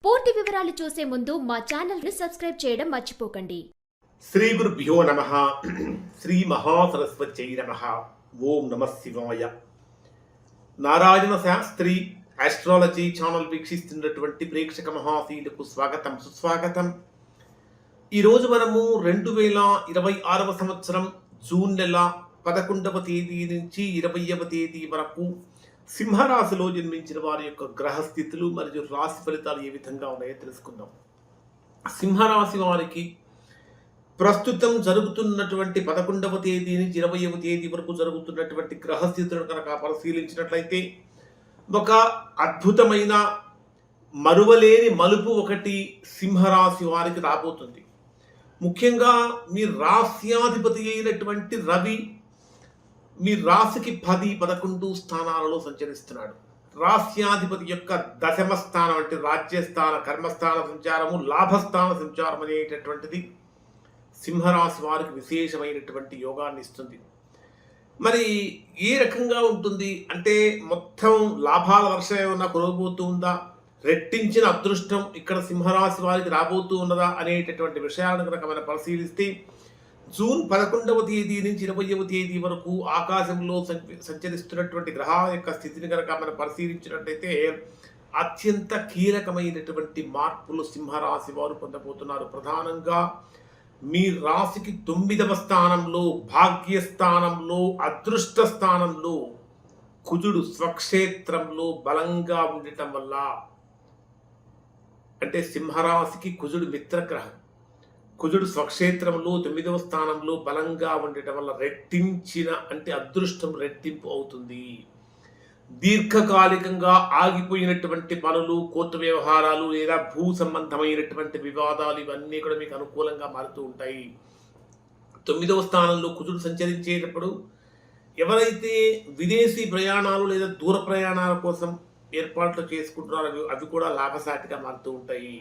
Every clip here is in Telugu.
పూర్తి వివరాలు చూసే ముందు మా ఛానల్ ని సబ్స్క్రైబ్ చేయడం మర్చిపోకండి. శ్రీ గురుభ్యో నమః. శ్రీ మహాసరస్వత్యై నమః. ఓం నమః శివాయ. నారాయణ శాస్త్రి ఆస్ట్రాలజీ ఛానల్ వీక్షిస్తున్నటువంటి ప్రేక్షక మహాశీలకు స్వాగతం, సుస్వాగతం. ఈరోజు మనము 2026వ సంవత్సరం జూన్ నెల 11వ తేదీ నుంచి 20వ తేదీ వరకు సింహరాశిలో జన్మించిన వారి యొక్క గ్రహస్థితులు మరియు రాశి ఫలితాలు ఏ విధంగా ఉన్నాయో తెలుసుకుందాం. సింహరాశి వారికి ప్రస్తుతం జరుగుతున్నటువంటి 11వ తేదీ నుంచి 20వ తేదీ వరకు జరుగుతున్నటువంటి గ్రహస్థితులను కనుక పరిశీలించినట్లయితే ఒక అద్భుతమైన మరువలేని మలుపు ఒకటి సింహరాశి వారికి రాబోతుంది. ముఖ్యంగా మీ రాశ్యాధిపతి అయినటువంటి రవి మీ రాశికి 10, 11 స్థానాలలో సంచరిస్తున్నాడు. రాశ్యాధిపతి యొక్క దశమ స్థానం అంటే రాజ్యస్థాన, కర్మస్థాన సంచారము, లాభస్థాన సంచారం అనేటటువంటిది సింహరాశి వారికి విశేషమైనటువంటి యోగాన్ని ఇస్తుంది. మరి ఏ రకంగా ఉంటుంది అంటే మొత్తం లాభాల వర్షం ఏమన్నా కురవబోతూ ఉందా, రెట్టించిన అదృష్టం ఇక్కడ సింహరాశి వారికి రాబోతూ ఉన్నదా అనేటటువంటి విషయాలను కనుక మనం పరిశీలిస్తే జూన్ 11వ తేదీ నుంచి 20వ తేదీ వరకు ఆకాశంలో సంచరిస్తున్నటువంటి గ్రహాల యొక్క స్థితిని కనుక మనం పరిశీలించినట్లయితే అత్యంత కీలకమైనటువంటి మార్పులు సింహరాశి వారు పొందబోతున్నారు. ప్రధానంగా మీ రాశికి 9వ స్థానంలో, భాగ్యస్థానంలో, అదృష్ట స్థానంలో కుజుడు స్వక్షేత్రంలో బలంగా ఉండటం వల్ల, అంటే సింహరాశికి కుజుడు మిత్రగ్రహం, కుజుడు స్వక్షేత్రంలో 9వ స్థానంలో బలంగా ఉండటం వల్ల రెట్టించిన అంటే అదృష్టం రెట్టింపు అవుతుంది. దీర్ఘకాలికంగా ఆగిపోయినటువంటి పనులు, కోర్టు వ్యవహారాలు లేదా భూ సంబంధమైనటువంటి వివాదాలు ఇవన్నీ కూడా మీకు అనుకూలంగా మారుతూ ఉంటాయి. 9వ స్థానంలో కుజుడు సంచరించేటప్పుడు ఎవరైతే విదేశీ ప్రయాణాలు లేదా దూర ప్రయాణాల కోసం ఏర్పాట్లు చేసుకుంటున్నారో అవి కూడా లాభసాటిగా మారుతూ ఉంటాయి.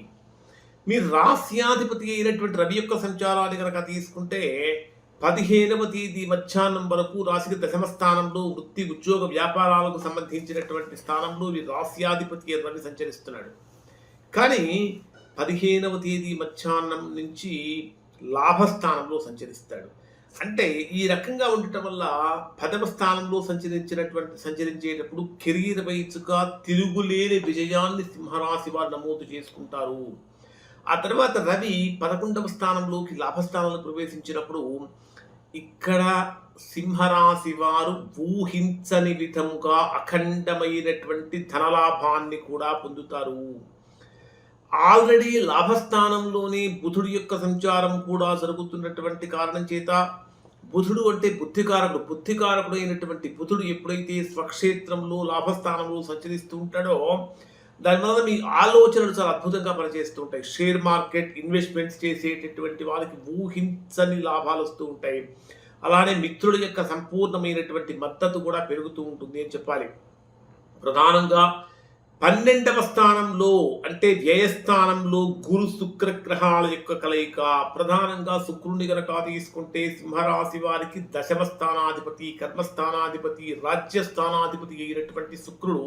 మీ రాశ్యాధిపతి అయినటువంటి రవి యొక్క సంచారాన్ని కనుక తీసుకుంటే 15వ తేదీ మధ్యాహ్నం వరకు రాశికి దశమ స్థానంలో వృత్తి, ఉద్యోగ, వ్యాపారాలకు సంబంధించినటువంటి స్థానంలో మీ రాశ్యాధిపతి రవి సంచరిస్తున్నాడు. కానీ 15వ తేదీ మధ్యాహ్నం నుంచి లాభస్థానంలో సంచరిస్తాడు. అంటే ఈ రకంగా ఉండటం వల్ల 10వ స్థానంలో సంచరించేటప్పుడు కెరీర్ వైజ్గా తిరుగులేని విజయాన్ని సింహరాశి వారు నమోదు చేసుకుంటారు. ఆ తర్వాత రవి 11వ స్థానంలోకి లాభస్థానంలో ప్రవేశించినప్పుడు ఇక్కడ సింహరాశి వారు ఊహించని విధముగా అఖండమైనటువంటి ధనలాభాన్ని కూడా పొందుతారు. ఆల్రెడీ లాభస్థానంలోనే బుధుడి యొక్క సంచారం కూడా జరుగుతున్నటువంటి కారణం చేత, బుధుడు అంటే బుద్ధికారకుడు అయినటువంటి బుధుడు ఎప్పుడైతే స్వక్షేత్రంలో లాభస్థానంలో సంచరిస్తూ ఉంటాడో దానివల్ల మీ ఆలోచనలు చాలా అద్భుతంగా పనిచేస్తూ ఉంటాయి. షేర్ మార్కెట్ ఇన్వెస్ట్మెంట్స్ చేసేటటువంటి వాళ్ళకి ఊహించని లాభాలు వస్తూ ఉంటాయి. అలానే మిత్రుల యొక్క సంపూర్ణమైనటువంటి మద్దతు కూడా పెరుగుతూ ఉంటుంది అని చెప్పాలి. ప్రధానంగా 12వ స్థానంలో అంటే వ్యయస్థానంలో గురు శుక్ర గ్రహాల యొక్క కలయిక, ప్రధానంగా శుక్రుని కనుక తీసుకుంటే సింహరాశి వారికి దశమ స్థానాధిపతి, కర్మస్థానాధిపతి, రాజ్యస్థానాధిపతి అయినటువంటి శుక్రుడు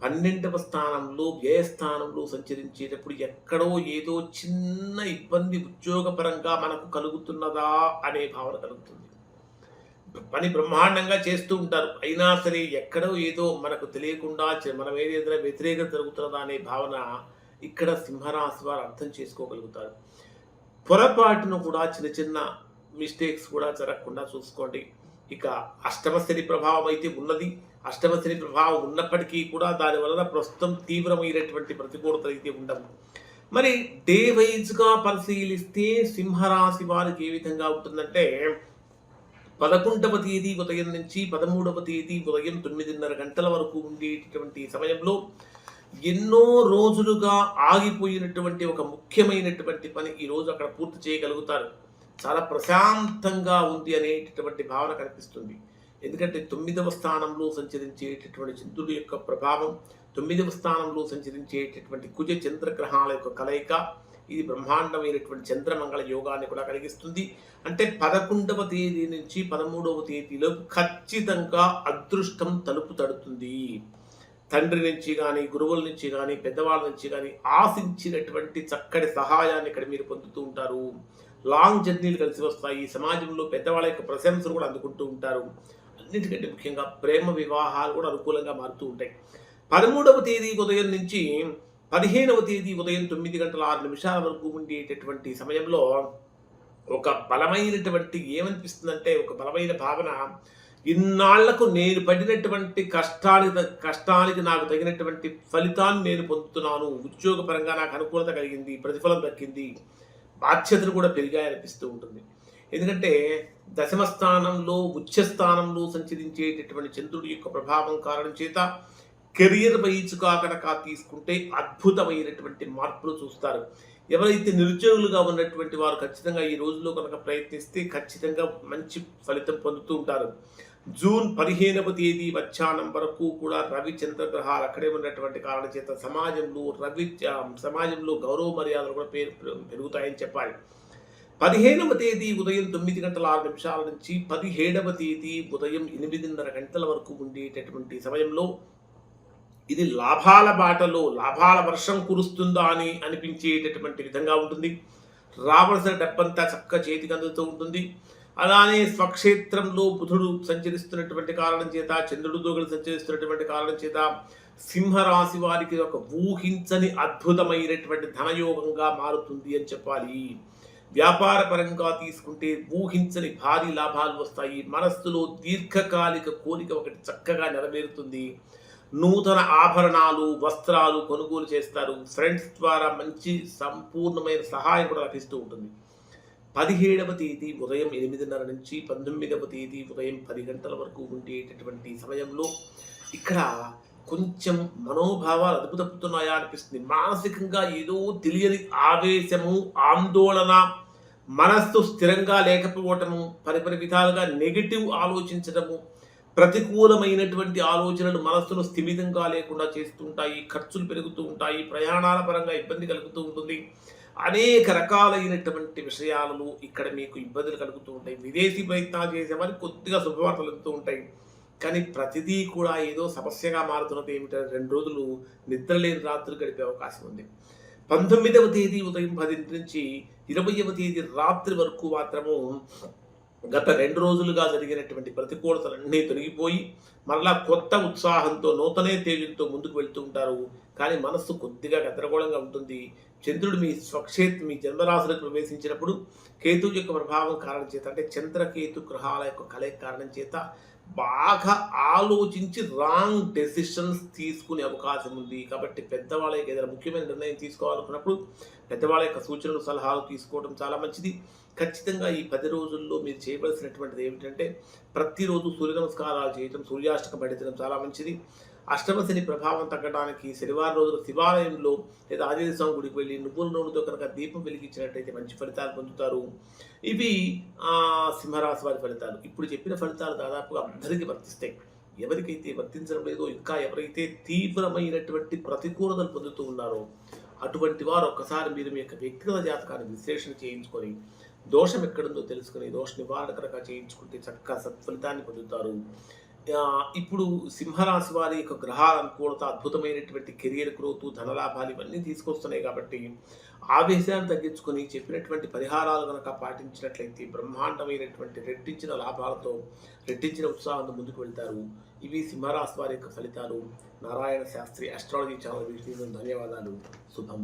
12వ స్థానంలో వ్యయస్థానంలో సంచరించేటప్పుడు ఎక్కడో ఏదో చిన్న ఇబ్బంది ఉద్యోగపరంగా మనకు కలుగుతున్నదా అనే భావన కలుగుతుంది. పని బ్రహ్మాండంగా చేస్తూ ఉంటారు, అయినా సరే ఎక్కడో ఏదో మనకు తెలియకుండా మనం ఏదైనా వ్యతిరేకత జరుగుతున్నదా అనే భావన ఇక్కడ సింహరాశి వారు అర్థం చేసుకోగలుగుతారు. పొరపాటును కూడా చిన్న చిన్న మిస్టేక్స్ కూడా జరగకుండా చూసుకోండి. ఇక అష్టమ శని ప్రభావం అయితే ఉన్నది. అష్టమ శని ప్రభావం ఉన్నప్పటికీ కూడా దాని వలన ప్రస్తుతం తీవ్రమైనటువంటి ప్రతికూలతలు అయితే ఉండవు. మరి డే వైజ్గా పరిశీలిస్తే సింహరాశి వారికి ఏ విధంగా ఉంటుందంటే 11వ తేదీ ఉదయం నుంచి 13వ తేదీ ఉదయం 9:30 గంటల వరకు ఉండేటటువంటి సమయంలో ఎన్నో రోజులుగా ఆగిపోయినటువంటి ఒక ముఖ్యమైనటువంటి పని ఈరోజు అక్కడ పూర్తి చేయగలుగుతారు. చాలా ప్రశాంతంగా ఉంది అనేటటువంటి భావన కనిపిస్తుంది. ఎందుకంటే 9వ స్థానంలో సంచరించేటటువంటి చంద్రుడి యొక్క ప్రభావం, 9వ స్థానంలో సంచరించేటటువంటి కుజ చంద్రగ్రహాల యొక్క కలయిక, ఇది బ్రహ్మాండమైనటువంటి చంద్రమంగళ యోగాన్ని కూడా కలిగిస్తుంది. అంటే 11వ తేదీ నుంచి 13వ తేదీలో ఖచ్చితంగా అదృష్టం తలుపు తడుతుంది. తండ్రి నుంచి కానీ, గురువుల నుంచి కానీ, పెద్దవాళ్ళ నుంచి కానీ ఆశించినటువంటి చక్కటి సహాయాన్ని ఇక్కడ మీరు పొందుతూ ఉంటారు. లాంగ్ జర్నీలు కలిసి వస్తాయి. సమాజంలో పెద్దవాళ్ళ యొక్క ప్రశంసలు కూడా అందుకుంటూ ఉంటారు. అన్నిటికంటే ముఖ్యంగా ప్రేమ వివాహాలు కూడా అనుకూలంగా మారుతూ ఉంటాయి. 13వ తేదీ ఉదయం నుంచి 15వ తేదీ ఉదయం 9:06 వరకు ఉండేటటువంటి సమయంలో ఒక బలమైనటువంటి ఏమనిపిస్తుందంటే, ఒక బలమైన భావన, ఇన్నాళ్లకు నేను పడినటువంటి కష్టానికి నాకు తగినటువంటి ఫలితాన్ని నేను పొందుతున్నాను. ఉద్యోగపరంగా నాకు అనుకూలత కలిగింది, ప్రతిఫలం దక్కింది, బాధ్యతలు కూడా పెరిగాయనిపిస్తూ ఉంటుంది. ఎందుకంటే దశమ స్థానంలో ఉచ్చ స్థానంలో సంచరించేటటువంటి చంద్రుడి యొక్క ప్రభావం కారణం చేత కెరియర్ వైజ్గా కనుక తీసుకుంటే అద్భుతమైనటువంటి మార్పులు చూస్తారు. ఎవరైతే నిరుద్యోగులుగా ఉన్నటువంటి వారు ఖచ్చితంగా ఈ రోజులో కనుక ప్రయత్నిస్తే ఖచ్చితంగా మంచి ఫలితం పొందుతూ ఉంటారు. జూన్ 15వ తేదీ మధ్యాహ్నం వరకు కూడా రవి చంద్రగ్రహాలు అక్కడే ఉన్నటువంటి కారణం చేత సమాజంలో గౌరవ మర్యాదలు కూడా పెరుగుతాయని చెప్పాలి. 15వ తేదీ ఉదయం 9:06 నుంచి 17వ తేదీ ఉదయం 8:30 గంటల వరకు ఉండేటటువంటి సమయంలో ఇది లాభాల బాటలో లాభాల వర్షం కురుస్తుందా అని అనిపించేటటువంటి విధంగా ఉంటుంది. రావలసిన డబ్బంతా చక్క చేతికి అందుతూ ఉంటుంది. అలానే స్వక్షేత్రంలో బుధుడు సంచరిస్తున్నటువంటి కారణం చేత, చంద్రుడితో కలిసి సంచరిస్తున్నటువంటి కారణం చేత సింహరాశి వారికి ఒక ఊహించని అద్భుతమైనటువంటి ధనయోగంగా మారుతుంది అని చెప్పాలి. వ్యాపార పరంగా తీసుకుంటే ఊహించని భారీ లాభాలు వస్తాయి. మనస్సులో దీర్ఘకాలిక కోరిక ఒకటి చక్కగా నెరవేరుతుంది. నూతన ఆభరణాలు, వస్త్రాలు కొనుగోలు చేస్తారు. ఫ్రెండ్స్ ద్వారా మంచి సంపూర్ణమైన సహాయం కూడా లభిస్తూ ఉంటుంది. 17వ తేదీ ఉదయం 8:30 నుంచి 19వ తేదీ ఉదయం 10 గంటల వరకు ఉండేటటువంటి సమయంలో ఇక్కడ కొంచెం మనోభావాలు అదుపు తప్పుతున్నాయా అనిపిస్తుంది. మానసికంగా ఏదో తెలియని ఆవేశము, ఆందోళన, మనస్సు స్థిరంగా లేకపోవటము, పరిపరి విధాలుగా నెగిటివ్ ఆలోచించడము, ప్రతికూలమైనటువంటి ఆలోచనలు మనస్సును స్థిమితంగా లేకుండా చేస్తుంటాయి. ఖర్చులు పెరుగుతూ ఉంటాయి. ప్రయాణాల పరంగా ఇబ్బంది కలుగుతూ ఉంటుంది. అనేక రకాలైనటువంటి విషయాలలో ఇక్కడ మీకు ఇబ్బందులు కలుగుతూ ఉంటాయి. విదేశీ ప్రయత్నాలు చేసేవారికి కొద్దిగా శుభవార్తలు వస్తూ ఉంటాయి. కానీ ప్రతిదీ కూడా ఏదో సమస్యగా మారుతున్నది ఏమిటంటే 2 రోజులు నిద్రలేని రాత్రులు గడిపే అవకాశం ఉంది. 19వ తేదీ ఉదయం 10 నుంచి 20వ తేదీ రాత్రి వరకు మాత్రము గత 2 రోజులుగా జరిగినటువంటి ప్రతికూలతలన్నీ తొలగిపోయి మరలా కొత్త ఉత్సాహంతో, నూతనే తేజంతో ముందుకు వెళ్తూ ఉంటారు. కానీ మనస్సు కొద్దిగా గందరగోళంగా ఉంటుంది. చంద్రుడు మీ జన్మరాశులకు ప్రవేశించినప్పుడు కేతు యొక్క ప్రభావం కారణం చేత, అంటే చంద్రకేతు గ్రహాల యొక్క కలయిక కారణం చేత బాగా ఆలోచించి రాంగ్ డెసిషన్స్ తీసుకునే అవకాశం ఉంది. కాబట్టి పెద్దవాళ్ళకి ఏదైనా ముఖ్యమైన నిర్ణయం తీసుకోవాలనుకున్నప్పుడు పెద్దవాళ్ళ యొక్క సూచనలు, సలహాలు తీసుకోవడం చాలా మంచిది. ఖచ్చితంగా ఈ 10 రోజుల్లో మీరు చేయవలసినటువంటిది ఏమిటంటే ప్రతిరోజు సూర్య నమస్కారాలు చేయటం, సూర్యాష్టకం పఠించడం చాలా మంచిది. అష్టమ శని ప్రభావం తగ్గడానికి శనివారం రోజున శివాలయంలో లేదా ఆంజనేయ స్వామి గుడికి వెళ్ళి నువ్వుల నూనెతో కనుక దీపం వెలిగించినట్టయితే మంచి ఫలితాలు పొందుతారు. ఇవి సింహరాశి వారి ఫలితాలు. ఇప్పుడు చెప్పిన ఫలితాలు దాదాపుగా అందరికీ వర్తిస్తాయి. ఎవరికైతే వర్తించడం లేదో, ఇంకా ఎవరైతే తీవ్రమైనటువంటి ప్రతికూలతలు పొందుతూ ఉన్నారో అటువంటి వారు ఒక్కసారి మీరు మీ యొక్క వ్యక్తిగత జాతకాన్ని విశ్లేషణ చేయించుకొని దోషం ఎక్కడుందో తెలుసుకుని దోష నివారణ కనుక చేయించుకుంటే చక్కగా సత్ఫలితాన్ని పొందుతారు. ఇప్పుడు సింహరాశి వారి యొక్క గ్రహాల అనుకూలత, అద్భుతమైనటువంటి కెరియర్ గ్రోత్, ధనలాభాలు ఇవన్నీ తీసుకొస్తున్నాయి. కాబట్టి ఆవేశాన్ని తగ్గించుకొని చెప్పినటువంటి పరిహారాలు కనుక పాటించినట్లయితే బ్రహ్మాండమైనటువంటి రెట్టించిన లాభాలతో, రెట్టించిన ఉత్సాహంతో ముందుకు వెళ్తారు. ఇవి సింహరాశి వారి యొక్క ఫలితాలు. నారాయణ శాస్త్రి అస్ట్రాలజీ ఛానల్ వీక్షించిన ధన్యవాదాలు. శుభం.